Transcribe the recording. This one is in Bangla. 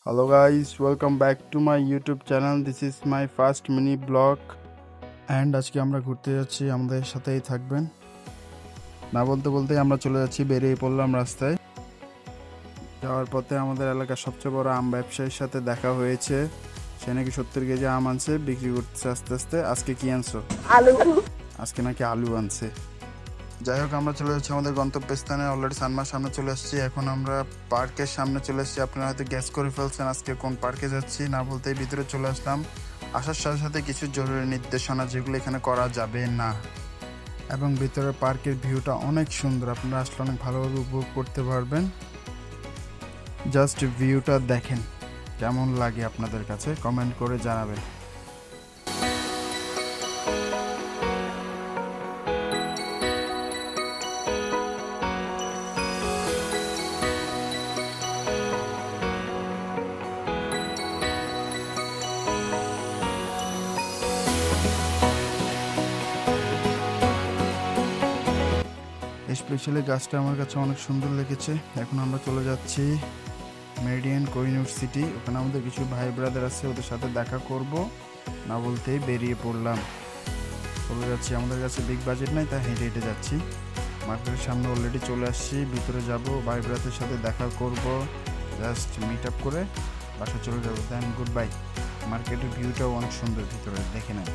Hello guys, welcome back to my YouTube channel. This is my first mini vlog and আজকে আমরা ঘুরতে যাচ্ছি, আমাদের সাথেই থাকবেন। না বলতে বলতেই আমরা চলে যাচ্ছি, বেরিয়ে পড়লাম রাস্তায়। যাওয়ার পথে আমাদের এলাকার সবচেয়ে বড় আম ব্যবসায়ীর সাথে দেখা হয়েছে। সে নাকি 70 কেজি আম আনছে, বিক্রি করতেছে আস্তে আস্তে। আজকে কি আনছো? আলু। আজকে নাকি আলু আনছে। যাই হোক, আমরা চলে যাচ্ছি আমাদের গন্তব্যস্থানে। অলরেডি সানমার সামনে চলে আসছি। এখন আমরা পার্কের সামনে চলে আসছি। আপনারা হয়তো গ্যাস করে ফেলছেন আজকে কোন পার্কে যাচ্ছি। না বলতেই ভিতরে চলে আসলাম। আসার সাথে সাথে কিছু জরুরি নির্দেশনা যেগুলো এখানে করা যাবে না, এবং ভিতরে পার্কের ভিউটা অনেক সুন্দর। আপনারা আসলে অনেক ভালোভাবে উপভোগ করতে পারবেন। জাস্ট ভিউটা দেখেন, কেমন লাগে আপনাদের কাছে কমেন্ট করে জানাবেন। স্পেশালি গাছটা আমার কাছে অনেক সুন্দর লেগেছে। এখন আমরা চলে যাচ্ছি মেরিডিয়ান কোহিনুর সিটি। ওখানে আমাদের কিছু ভাই ব্রাদার আছে, ওদের সাথে দেখা করব। না বলতেই বেরিয়ে পড়লাম, চলে যাচ্ছি। আমাদের কাছে বিগ বাজেট নাই, তাই হেঁটে হেঁটে যাচ্ছি। মার্কেটের সামনে অলরেডি চলে আসছি, ভিতরে যাব, ভাই ব্রাদারের সাথে দেখা করব, জাস্ট মিট আপ করে বাসা চলে যাবো। দেন গুড বাই। মার্কেটের ভিউটাও অনেক সুন্দর, ভিতরে দেখে নেন।